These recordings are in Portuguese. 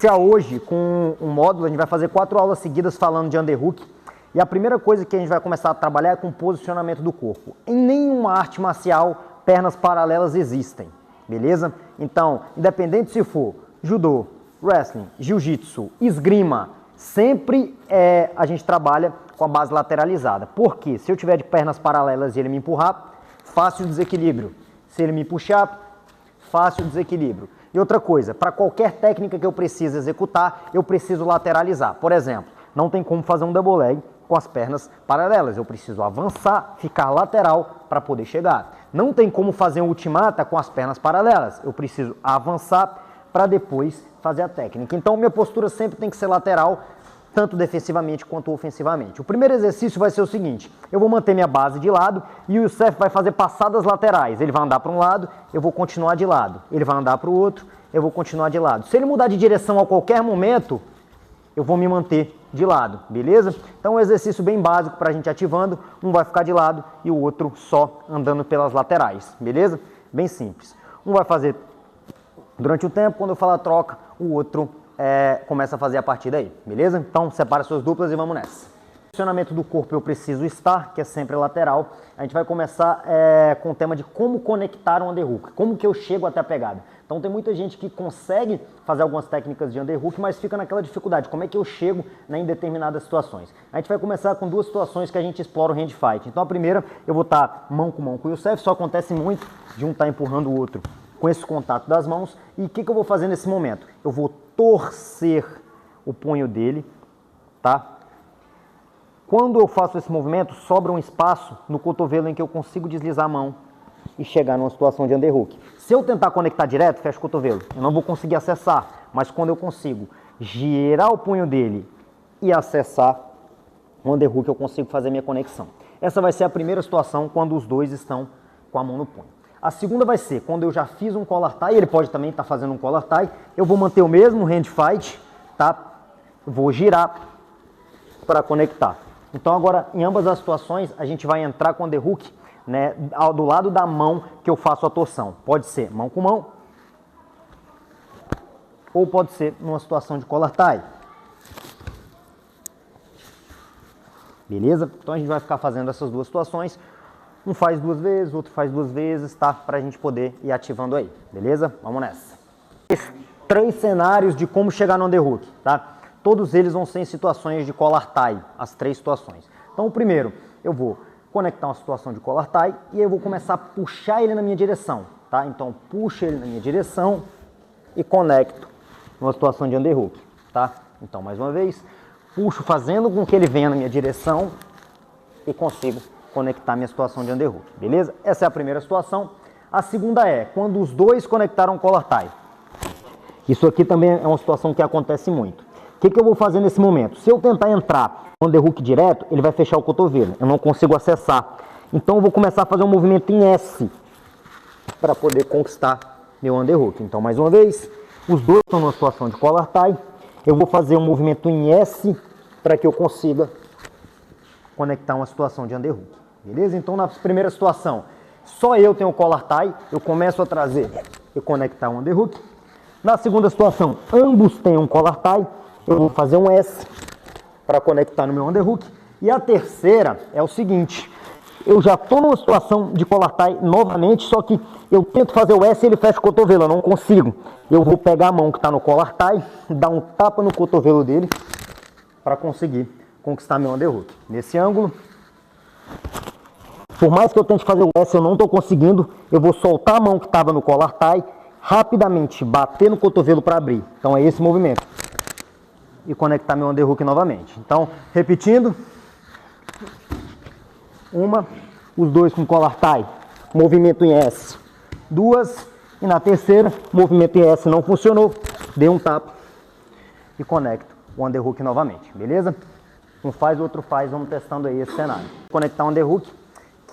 Hoje, com um módulo, a gente vai fazer 4 aulas seguidas falando de underhook. E a primeira coisa que a gente vai começar a trabalhar é com o posicionamento do corpo. Em nenhuma arte marcial, pernas paralelas existem, beleza? Então, independente se for judô, wrestling, jiu-jitsu, esgrima, sempre a gente trabalha com a base lateralizada. Por quê? Se eu tiver de pernas paralelas e ele me empurrar, fácil desequilíbrio. Se ele me puxar, fácil desequilíbrio. E outra coisa, para qualquer técnica que eu precise executar, eu preciso lateralizar. Por exemplo, não tem como fazer um double leg com as pernas paralelas. Eu preciso avançar, ficar lateral para poder chegar. Não tem como fazer um ultimata com as pernas paralelas. Eu preciso avançar para depois fazer a técnica. Então, minha postura sempre tem que ser lateral, tanto defensivamente quanto ofensivamente. O primeiro exercício vai ser o seguinte: eu vou manter minha base de lado e o Youssef vai fazer passadas laterais. Ele vai andar para um lado, eu vou continuar de lado. Ele vai andar para o outro, eu vou continuar de lado. Se ele mudar de direção a qualquer momento, eu vou me manter de lado, beleza? Então, um exercício bem básico para a gente ativando. Um vai ficar de lado e o outro só andando pelas laterais, beleza? Bem simples. Um vai fazer durante o tempo, quando eu falar troca, o outro começa a fazer a partir daí, beleza? Então, separa suas duplas e vamos nessa. O posicionamento do corpo eu preciso estar, que é sempre lateral. A gente vai começar com o tema de como conectar um underhook, como que eu chego até a pegada. Então, tem muita gente que consegue fazer algumas técnicas de underhook, mas fica naquela dificuldade, como é que eu chego em determinadas situações. A gente vai começar com 2 situações que a gente explora o hand fight. Então, a primeira, eu vou estar mão com o Youssef, só acontece muito de um estar empurrando o outro com esse contato das mãos. E o que eu vou fazer nesse momento? Eu vou torcer o punho dele, tá? Quando eu faço esse movimento, sobra um espaço no cotovelo em que eu consigo deslizar a mão e chegar numa situação de underhook. Se eu tentar conectar direto, fecha o cotovelo. Eu não vou conseguir acessar, mas quando eu consigo girar o punho dele e acessar o underhook, eu consigo fazer minha conexão. Essa vai ser a primeira situação quando os dois estão com a mão no punho. A segunda vai ser quando eu já fiz um collar tie, ele pode também estar fazendo um collar tie, eu vou manter o mesmo hand fight, tá? Vou girar para conectar. Então agora, em ambas as situações, a gente vai entrar com o underhook, né, do lado da mão que eu faço a torção. Pode ser mão com mão, ou pode ser numa situação de collar tie. Beleza? Então a gente vai ficar fazendo essas 2 situações. Um faz 2 vezes, outro faz 2 vezes, tá? Pra gente poder ir ativando aí, beleza? Vamos nessa. 3 cenários de como chegar no underhook, tá? Todos eles vão ser em situações de collar tie, as 3 situações. Então, o primeiro, eu vou conectar uma situação de collar tie e aí eu vou começar a puxar ele na minha direção, tá? Então, puxo ele na minha direção e conecto numa situação de underhook, tá? Então, mais uma vez, puxo fazendo com que ele venha na minha direção e consigo conectar minha situação de underhook, beleza? Essa é a primeira situação. A segunda é quando os dois conectaram o collar tie. Isso aqui também é uma situação que acontece muito. O que eu vou fazer nesse momento? Se eu tentar entrar no underhook direto, ele vai fechar o cotovelo. Eu não consigo acessar. Então eu vou começar a fazer um movimento em S para poder conquistar meu underhook. Então, mais uma vez, os dois estão numa situação de collar tie. Eu vou fazer um movimento em S para que eu consiga conectar uma situação de underhook, beleza? Então, na primeira situação, só eu tenho o collar tie, eu começo a trazer e conectar um underhook. Na segunda situação, ambos têm um collar tie, eu vou fazer um S para conectar no meu underhook. E a terceira é o seguinte, eu já estou numa situação de collar tie novamente, só que eu tento fazer o S e ele fecha o cotovelo, eu não consigo. Eu vou pegar a mão que está no collar tie, dar um tapa no cotovelo dele para conseguir conquistar meu underhook. Nesse ângulo, por mais que eu tente fazer o S, eu não estou conseguindo, eu vou soltar a mão que estava no collar tie, rapidamente bater no cotovelo para abrir. Então é esse movimento. E conectar meu underhook novamente. Então, repetindo. Os dois com collar tie, movimento em S. 2, e na terceira, movimento em S não funcionou, dei um tapa e conecto o underhook novamente, beleza? Um faz, o outro faz, vamos testando aí esse cenário. Conectar um underhook,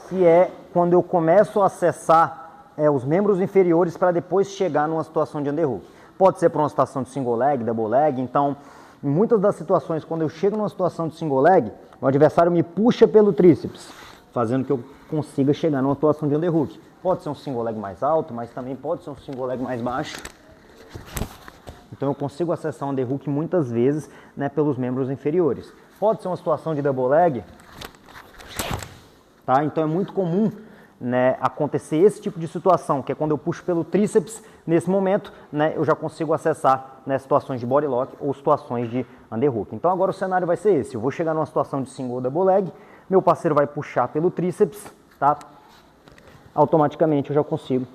que é quando eu começo a acessar os membros inferiores para depois chegar numa situação de underhook. Pode ser para uma situação de single leg, double leg, então, em muitas das situações, quando eu chego numa situação de single leg, o adversário me puxa pelo tríceps, fazendo que eu consiga chegar numa situação de underhook. Pode ser um single leg mais alto, mas também pode ser um single leg mais baixo. Então eu consigo acessar o underhook muitas vezes, né, pelos membros inferiores. Pode ser uma situação de double leg, tá? Então é muito comum, né, acontecer esse tipo de situação, que é quando eu puxo pelo tríceps, nesse momento, né, eu já consigo acessar, né, situações de body lock ou situações de underhook. Então agora o cenário vai ser esse, eu vou chegar numa situação de single ou double leg, meu parceiro vai puxar pelo tríceps, tá? Automaticamente eu já consigo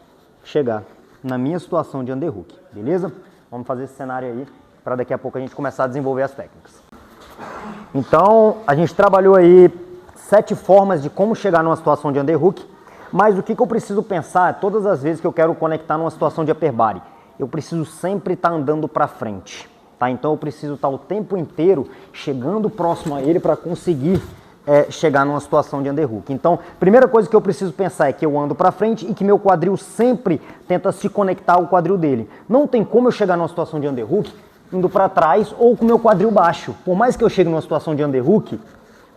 chegar na minha situação de underhook, beleza? Vamos fazer esse cenário aí, para daqui a pouco a gente começar a desenvolver as técnicas. Então, a gente trabalhou aí 7 formas de como chegar numa situação de underhook, mas o que eu preciso pensar todas as vezes que eu quero conectar numa situação de upper body? Eu preciso sempre estar andando para frente, tá? Então eu preciso estar o tempo inteiro chegando próximo a ele para conseguir chegar numa situação de underhook. Então, primeira coisa que eu preciso pensar é que eu ando para frente e que meu quadril sempre tenta se conectar ao quadril dele. Não tem como eu chegar numa situação de underhook indo para trás ou com meu quadril baixo. Por mais que eu chegue numa situação de underhook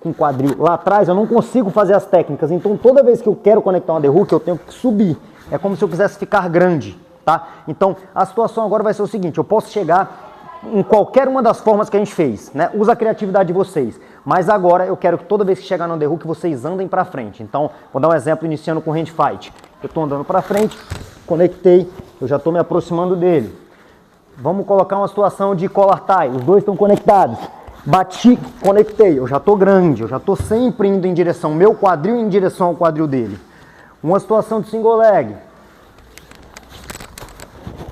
com o quadril lá atrás, eu não consigo fazer as técnicas. Então, toda vez que eu quero conectar um underhook, eu tenho que subir. É como se eu quisesse ficar grande, tá? Então, a situação agora vai ser o seguinte, eu posso chegar em qualquer uma das formas que a gente fez, né? Usa a criatividade de vocês. Mas agora eu quero que toda vez que chegar no underhook vocês andem para frente. Então, vou dar um exemplo iniciando com hand fight. Eu estou andando para frente, conectei, eu já estou me aproximando dele. Vamos colocar uma situação de collar tie, os dois estão conectados. Bati, conectei, eu já estou grande, eu já estou sempre indo em direção, meu quadril em direção ao quadril dele. Uma situação de single leg.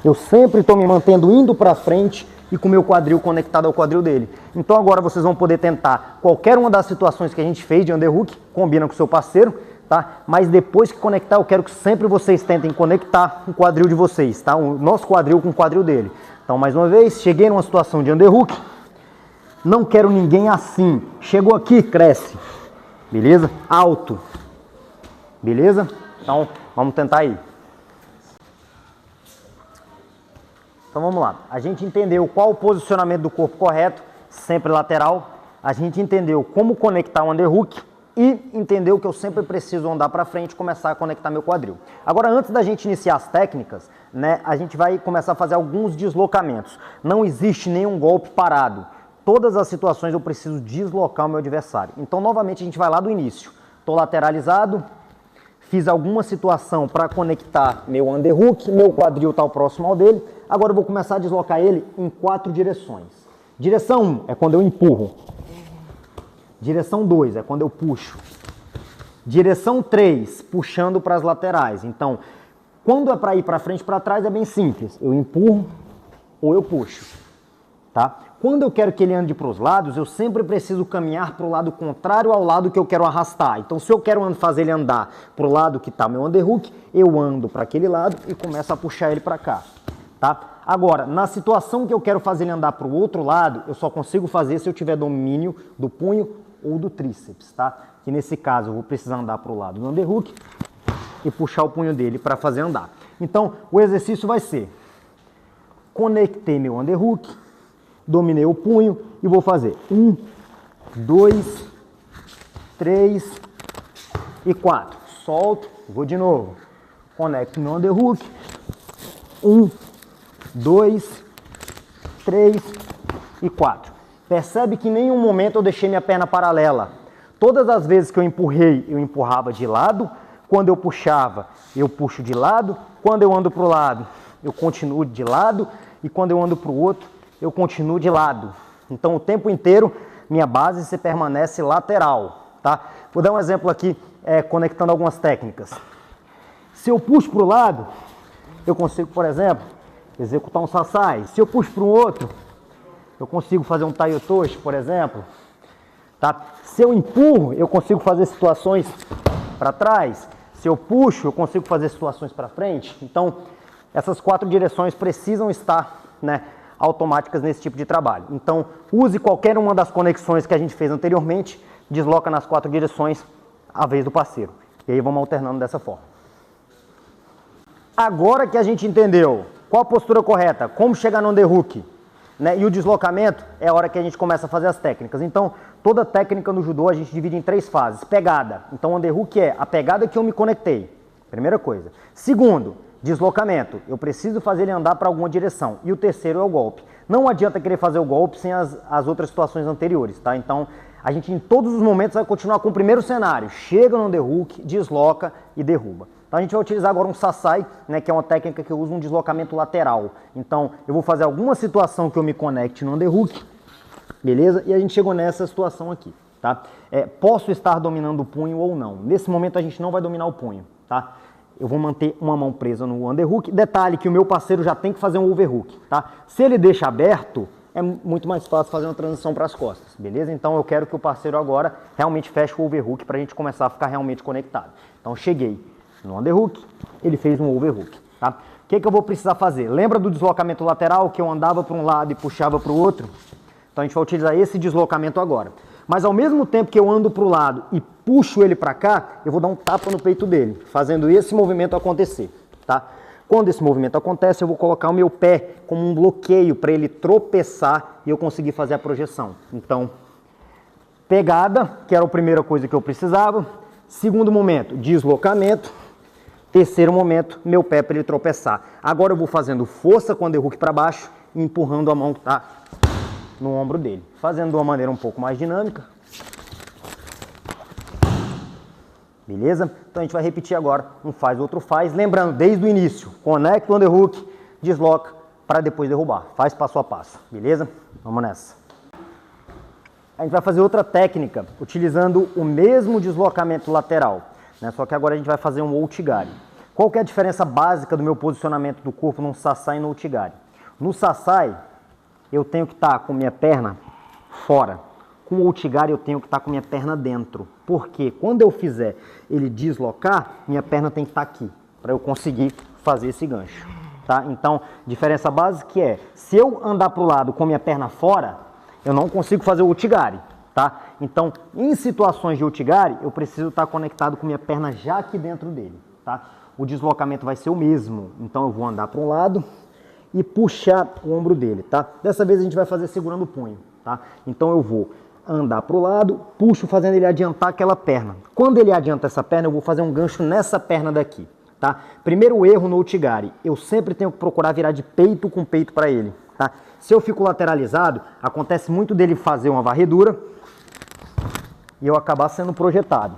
Eu sempre estou me mantendo indo para frente e com o meu quadril conectado ao quadril dele. Então agora vocês vão poder tentar qualquer uma das situações que a gente fez de underhook, combina com o seu parceiro, tá? Mas depois que conectar, eu quero que sempre vocês tentem conectar o quadril de vocês, tá? O nosso quadril com o quadril dele. Então, mais uma vez, cheguei numa situação de underhook, não quero ninguém assim. Chegou aqui, cresce. Beleza? Alto. Beleza? Então, vamos tentar aí. Então vamos lá, a gente entendeu qual o posicionamento do corpo correto, sempre lateral, a gente entendeu como conectar o underhook e entendeu que eu sempre preciso andar para frente e começar a conectar meu quadril. Agora, antes da gente iniciar as técnicas, né, a gente vai começar a fazer alguns deslocamentos. Não existe nenhum golpe parado. Todas as situações eu preciso deslocar o meu adversário. Então, novamente, a gente vai lá do início. Estou lateralizado, fiz alguma situação para conectar meu underhook, meu quadril está próximo ao dele. Agora eu vou começar a deslocar ele em 4 direções. Direção 1 é quando eu empurro. Direção 2 é quando eu puxo. Direção 3, puxando para as laterais. Então, quando é para ir para frente e para trás é bem simples. Eu empurro ou eu puxo. Tá? Quando eu quero que ele ande para os lados, eu sempre preciso caminhar para o lado contrário ao lado que eu quero arrastar. Então, se eu quero fazer ele andar para o lado que está meu underhook, eu ando para aquele lado e começo a puxar ele para cá. Tá? Agora, na situação que eu quero fazer ele andar para o outro lado, eu só consigo fazer se eu tiver domínio do punho ou do tríceps. Tá? Que nesse caso eu vou precisar andar para o lado do underhook e puxar o punho dele para fazer andar. Então, o exercício vai ser: conectei meu underhook, dominei o punho e vou fazer 1, 2, 3 e 4. Solto, vou de novo. Conecto meu underhook. 1, 2, 3 e 4. Percebe que em nenhum momento eu deixei minha perna paralela. Todas as vezes que eu empurrei, eu empurrava de lado. Quando eu puxava, eu puxo de lado. Quando eu ando para o lado, eu continuo de lado. E quando eu ando para o outro, eu continuo de lado. Então, o tempo inteiro, minha base se permanece lateral. Tá? Vou dar um exemplo aqui, conectando algumas técnicas. Se eu puxo para o lado, eu consigo, por exemplo, executar um sasai. Se eu puxo para um outro, eu consigo fazer um taiotoshi, por exemplo. Tá? Se eu empurro, eu consigo fazer situações para trás. Se eu puxo, eu consigo fazer situações para frente. Então, essas 4 direções precisam estar, né, automáticas nesse tipo de trabalho. Então, use qualquer uma das conexões que a gente fez anteriormente, desloca nas 4 direções a vez do parceiro. E aí vamos alternando dessa forma. Agora que a gente entendeu qual a postura correta, como chegar no underhook, né, e o deslocamento, é a hora que a gente começa a fazer as técnicas. Então, toda técnica no judô a gente divide em 3 fases. Pegada. Então, o underhook é a pegada que eu me conectei. Primeira coisa. Segundo, deslocamento. Eu preciso fazer ele andar para alguma direção. E o terceiro é o golpe. Não adianta querer fazer o golpe sem as outras situações anteriores, tá? Então, a gente em todos os momentos vai continuar com o primeiro cenário. Chega no underhook, desloca e derruba. Então a gente vai utilizar agora um sasai, né, que é uma técnica que eu uso um deslocamento lateral. Então eu vou fazer alguma situação que eu me conecte no underhook, beleza? E a gente chegou nessa situação aqui, tá? Posso estar dominando o punho ou não. Nesse momento a gente não vai dominar o punho, tá? Eu vou manter uma mão presa no underhook. Detalhe que o meu parceiro já tem que fazer um overhook, tá? Se ele deixa aberto, é muito mais fácil fazer uma transição para as costas, beleza? Então eu quero que o parceiro agora realmente feche o overhook para a gente começar a ficar realmente conectado. Então cheguei no underhook, ele fez um overhook, tá? O que eu vou precisar fazer? Lembra do deslocamento lateral que eu andava para um lado e puxava para o outro? Então a gente vai utilizar esse deslocamento agora. Mas ao mesmo tempo que eu ando para o lado e puxo ele para cá, eu vou dar um tapa no peito dele, fazendo esse movimento acontecer, tá? Quando esse movimento acontece, eu vou colocar o meu pé como um bloqueio para ele tropeçar e eu conseguir fazer a projeção. Então, pegada, que era a primeira coisa que eu precisava. Segundo momento, deslocamento. Terceiro momento, meu pé para ele tropeçar. Agora eu vou fazendo força com o underhook para baixo e empurrando a mão que está no ombro dele. Fazendo de uma maneira um pouco mais dinâmica. Beleza? Então a gente vai repetir agora um faz, outro faz. Lembrando, desde o início, conecta o underhook, desloca para depois derrubar. Faz passo a passo. Beleza? Vamos nessa. A gente vai fazer outra técnica, utilizando o mesmo deslocamento lateral. Só que agora a gente vai fazer um outigari. Qual que é a diferença básica do meu posicionamento do corpo num sasai e no outigari? No sasai, eu tenho que estar com minha perna fora. Com o outigari, eu tenho que estar com minha perna dentro. Porque quando eu fizer ele deslocar, minha perna tem que estar aqui, para eu conseguir fazer esse gancho. Tá? Então, diferença básica é, se eu andar para o lado com minha perna fora, eu não consigo fazer o outigari. Tá? Então, em situações de outigari, eu preciso estar conectado com minha perna já aqui dentro dele. Tá? O deslocamento vai ser o mesmo. Então, eu vou andar para um lado e puxar o ombro dele. Tá? Dessa vez, a gente vai fazer segurando o punho. Tá? Então, eu vou andar para o lado, puxo fazendo ele adiantar aquela perna. Quando ele adianta essa perna, eu vou fazer um gancho nessa perna daqui. Tá? Primeiro erro no outigari, eu sempre tenho que procurar virar de peito com peito para ele. Tá? Se eu fico lateralizado, acontece muito dele fazer uma varredura e eu acabar sendo projetado.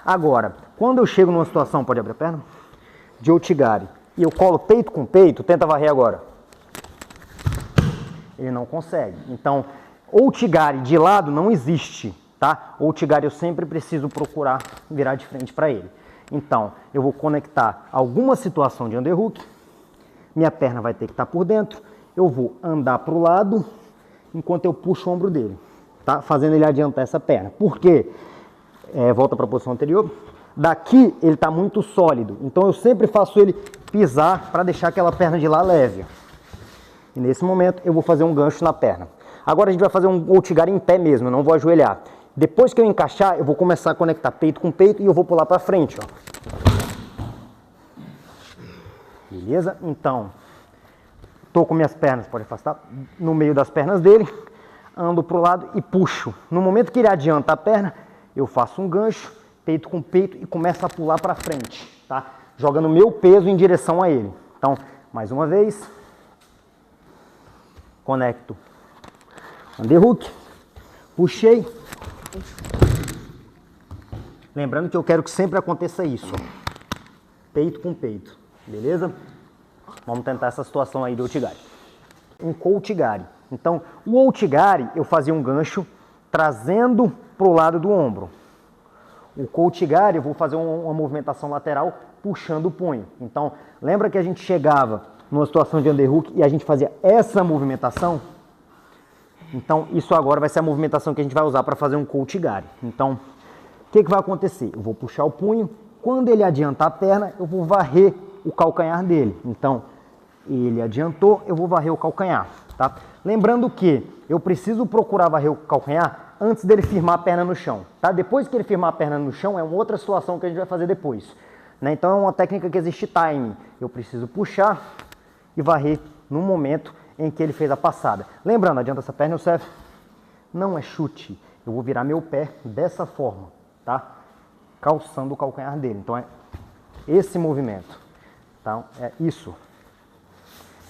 Agora, quando eu chego numa situação, pode abrir a perna, de outigari, e eu colo peito com peito, tenta varrer agora. Ele não consegue. Então, outigari de lado não existe, tá? Outigari eu sempre preciso procurar virar de frente para ele. Então, eu vou conectar alguma situação de underhook, minha perna vai ter que estar por dentro, eu vou andar para o lado enquanto eu puxo o ombro dele, tá? Fazendo ele adiantar essa perna. Por quê? Volta para a posição anterior. Daqui ele está muito sólido, então eu sempre faço ele pisar para deixar aquela perna de lá leve. E nesse momento eu vou fazer um gancho na perna. Agora a gente vai fazer um outigari em pé mesmo, eu não vou ajoelhar. Depois que eu encaixar, eu vou começar a conectar peito com peito e eu vou pular para frente, ó. Beleza? Então, tô com minhas pernas, pode afastar, no meio das pernas dele, ando pro lado e puxo. No momento que ele adianta a perna, eu faço um gancho, peito com peito e começo a pular para frente, tá? Jogando meu peso em direção a ele. Então, mais uma vez, conecto underhook, puxei. Lembrando que eu quero que sempre aconteça isso, ó. Peito com peito, beleza? Vamos tentar essa situação aí do outigari. Um co-outigari. Então, o outigari eu fazia um gancho trazendo pro lado do ombro. O co-outigari eu vou fazer uma movimentação lateral puxando o punho. Então, lembra que a gente chegava numa situação de underhook e a gente fazia essa movimentação? Então, isso agora vai ser a movimentação que a gente vai usar para fazer um co-outigari. Então, o que vai acontecer? Eu vou puxar o punho, quando ele adiantar a perna, eu vou varrer o calcanhar dele. Então, ele adiantou, eu vou varrer o calcanhar, tá? Lembrando que eu preciso procurar varrer o calcanhar antes dele firmar a perna no chão, tá? Depois que ele firmar a perna no chão, é uma outra situação que a gente vai fazer depois, né? Então, é uma técnica que existe time. Eu preciso puxar e varrer no momento em que ele fez a passada. Lembrando, adianta essa perna, Youssef, não é chute. Eu vou virar meu pé dessa forma, tá? Calçando o calcanhar dele. Então esse movimento. Então, é isso.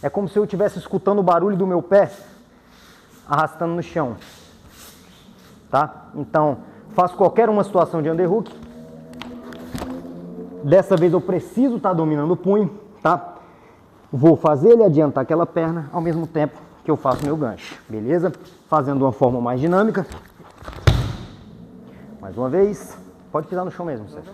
É como se eu estivesse escutando o barulho do meu pé arrastando no chão. Tá? Então, faço qualquer uma situação de underhook. Dessa vez eu preciso estar dominando o punho, tá? Vou fazer ele adiantar aquela perna ao mesmo tempo que eu faço meu gancho, beleza? Fazendo de uma forma mais dinâmica. Mais uma vez. Pode pisar no chão mesmo, Sérgio.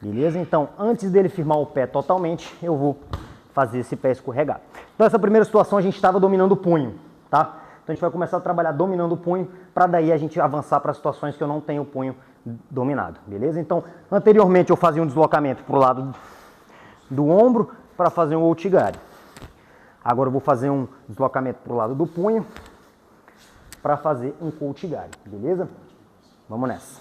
Beleza? Então, antes dele firmar o pé totalmente, eu vou fazer esse pé escorregar. Então, essa primeira situação a gente estava dominando o punho, tá? Então, a gente vai começar a trabalhar dominando o punho, para daí a gente avançar para situações que eu não tenho o punho dominado, beleza? Então, anteriormente eu fazia um deslocamento para o lado do ombro para fazer um outigari. Agora eu vou fazer um deslocamento para o lado do punho para fazer um outigari, beleza? Vamos nessa.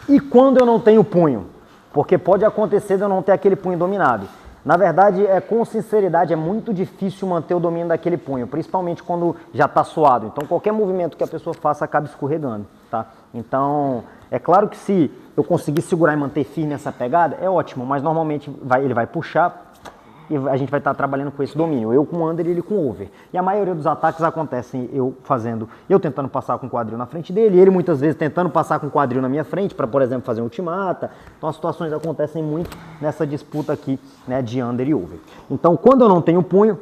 E quando eu não tenho punho? Porque pode acontecer de eu não ter aquele punho dominado. Na verdade, com sinceridade, é muito difícil manter o domínio daquele punho, principalmente quando já está suado. Então, qualquer movimento que a pessoa faça acaba escorregando, tá? Então, é claro que se eu conseguir segurar e manter firme essa pegada, é ótimo, mas normalmente ele vai puxar e a gente vai estar trabalhando com esse domínio. Eu com under e ele com over. E a maioria dos ataques acontecem eu tentando passar com o quadril na frente dele, ele muitas vezes tentando passar com o quadril na minha frente para, por exemplo, fazer um ultimata. Então as situações acontecem muito nessa disputa aqui, né, de under e over. Então quando eu não tenho punho,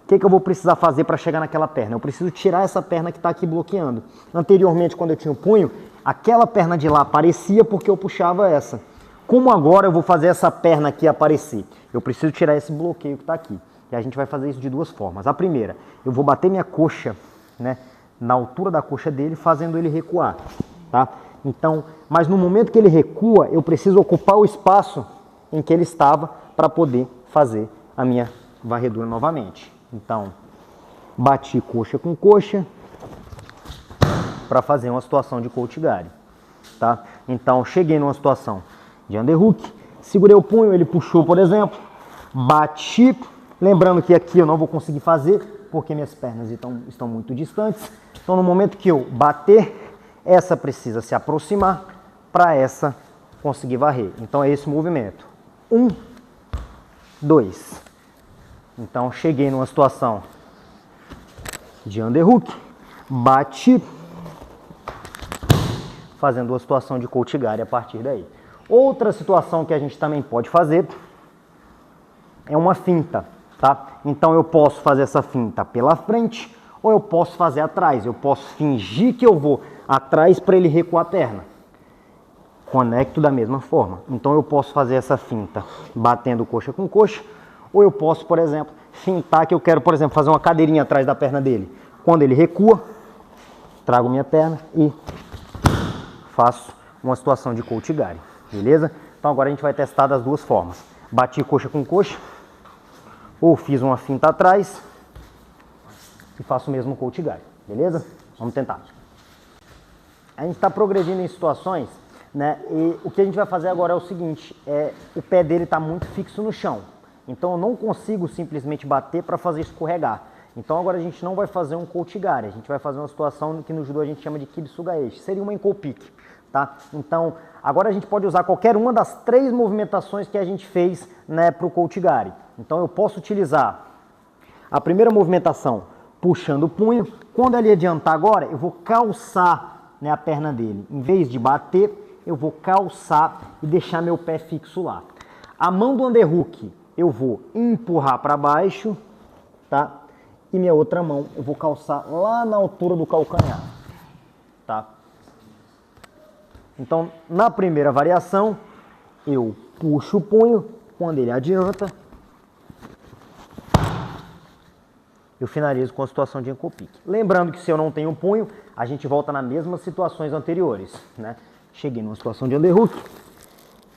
o que eu vou precisar fazer para chegar naquela perna? Eu preciso tirar essa perna que está aqui bloqueando. Anteriormente, quando eu tinha o punho, aquela perna de lá aparecia porque eu puxava essa. Como agora eu vou fazer essa perna aqui aparecer? Eu preciso tirar esse bloqueio que está aqui. E a gente vai fazer isso de duas formas. A primeira, eu vou bater minha coxa, né, na altura da coxa dele, fazendo ele recuar. Tá? Então, mas no momento que ele recua, eu preciso ocupar o espaço em que ele estava para poder fazer a minha varredura novamente. Então, bati coxa com coxa para fazer uma situação de outigari. Tá? Então, cheguei numa situação de underhook, segurei o punho, ele puxou, por exemplo, bati, lembrando que aqui eu não vou conseguir fazer, porque minhas pernas estão muito distantes. Então, no momento que eu bater, essa precisa se aproximar para essa conseguir varrer. Então, é esse movimento. 1, 2. Então, cheguei numa situação de underhook, bati, fazendo uma situação de outigari a partir daí. Outra situação que a gente também pode fazer é uma finta, tá? Então eu posso fazer essa finta pela frente ou eu posso fazer atrás. Eu posso fingir que eu vou atrás para ele recuar a perna. Conecto da mesma forma. Então eu posso fazer essa finta batendo coxa com coxa, ou eu posso, por exemplo, fintar que eu quero, por exemplo, fazer uma cadeirinha atrás da perna dele. Quando ele recua, trago minha perna e faço uma situação de outigari. Beleza? Então agora a gente vai testar das duas formas. Bati coxa com coxa, ou fiz uma finta atrás e faço o mesmo outigari. Beleza? Vamos tentar. A gente está progredindo em situações, né? E o que a gente vai fazer agora é o seguinte, o pé dele está muito fixo no chão. Então eu não consigo simplesmente bater para fazer escorregar. Então agora a gente não vai fazer um outigari, a gente vai fazer uma situação que no judô a gente chama de kibisugaeshi. Seria uma enkolpik. Tá? Então, agora a gente pode usar qualquer uma das 3 movimentações que a gente fez, né, para o outigari. Então, eu posso utilizar a primeira movimentação puxando o punho. Quando ele adiantar agora, eu vou calçar, né, a perna dele. Em vez de bater, eu vou calçar e deixar meu pé fixo lá. A mão do underhook eu vou empurrar para baixo, tá? E minha outra mão eu vou calçar lá na altura do calcanhar, tá? Então, na primeira variação, eu puxo o punho, quando ele adianta, eu finalizo com a situação de encolpique. Lembrando que se eu não tenho punho, a gente volta nas mesmas situações anteriores, né? Cheguei numa situação de underhook,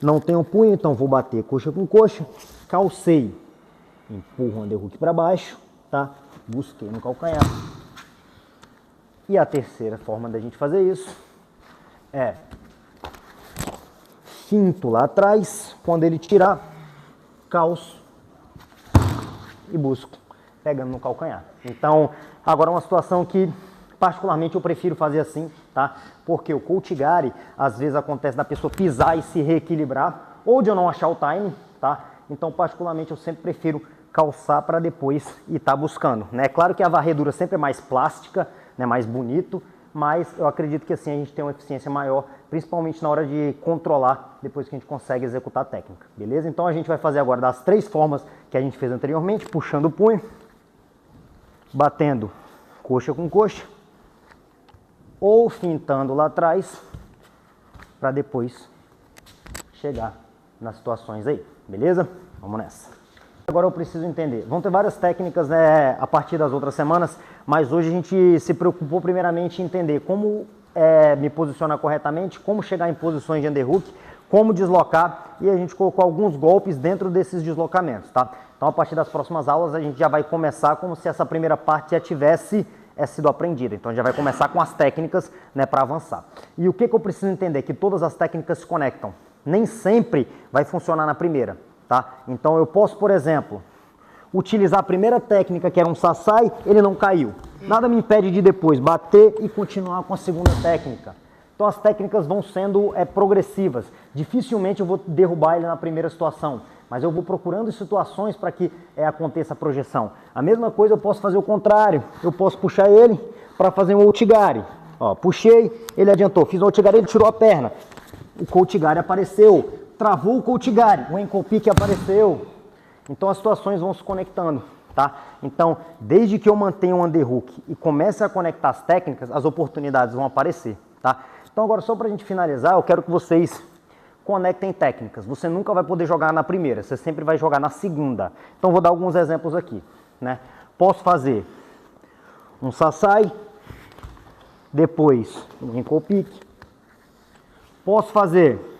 não tenho punho, então vou bater coxa com coxa, calcei, empurro o underhook para baixo, tá? Busquei no calcanhar. E a terceira forma da gente fazer isso é finto lá atrás, quando ele tirar, calço e busco, pegando no calcanhar. Então, agora uma situação que particularmente eu prefiro fazer assim, tá? Porque o Kouchigari, às vezes acontece da pessoa pisar e se reequilibrar, ou de eu não achar o time, tá? Então, particularmente, eu sempre prefiro calçar para depois e estar buscando, né? Claro que a varredura sempre é mais plástica, né? Mais bonito, mas eu acredito que assim a gente tem uma eficiência maior, principalmente na hora de controlar, depois que a gente consegue executar a técnica, beleza? Então a gente vai fazer agora das 3 formas que a gente fez anteriormente, puxando o punho, batendo coxa com coxa, ou fintando lá atrás, para depois chegar nas situações aí, beleza? Vamos nessa. Agora eu preciso entender, vão ter várias técnicas, né, a partir das outras semanas, mas hoje a gente se preocupou primeiramente em entender como me posicionar corretamente, como chegar em posições de underhook, como deslocar, e a gente colocou alguns golpes dentro desses deslocamentos, tá? Então a partir das próximas aulas a gente já vai começar como se essa primeira parte já tivesse sido aprendida, então já vai começar com as técnicas, né, para avançar. E o que eu preciso entender? Que todas as técnicas se conectam, nem sempre vai funcionar na primeira. Tá? Então eu posso, por exemplo, utilizar a primeira técnica, que era um sasai, ele não caiu. Nada me impede de depois bater e continuar com a segunda técnica. Então as técnicas vão sendo progressivas. Dificilmente eu vou derrubar ele na primeira situação, mas eu vou procurando situações para que aconteça a projeção. A mesma coisa eu posso fazer o contrário. Eu posso puxar ele para fazer um outigari. Ó, puxei, ele adiantou. Fiz um outigari, ele tirou a perna. O outigari apareceu. Travou o Kouchigari, o ankle pick apareceu. Então as situações vão se conectando, tá? Então, desde que eu mantenha um underhook e comece a conectar as técnicas, as oportunidades vão aparecer, tá? Então agora só pra gente finalizar, eu quero que vocês conectem técnicas. Você nunca vai poder jogar na primeira, você sempre vai jogar na segunda. Então vou dar alguns exemplos aqui, né? Posso fazer um sasai, depois um ankle pick. Posso fazer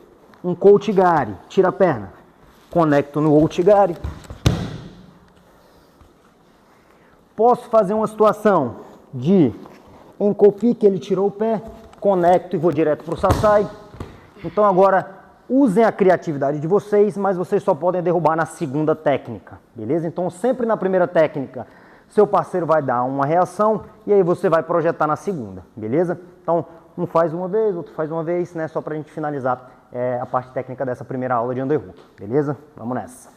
um Kouchigari, tira a perna, conecto no outigari. Posso fazer uma situação de ankle pick, ele tirou o pé, conecto e vou direto para o sasai. Então agora usem a criatividade de vocês, mas vocês só podem derrubar na segunda técnica, beleza? Então sempre na primeira técnica seu parceiro vai dar uma reação e aí você vai projetar na segunda, beleza? Então um faz uma vez, outro faz uma vez, né? Só para a gente finalizar a parte técnica dessa primeira aula de underhook, beleza? Vamos nessa.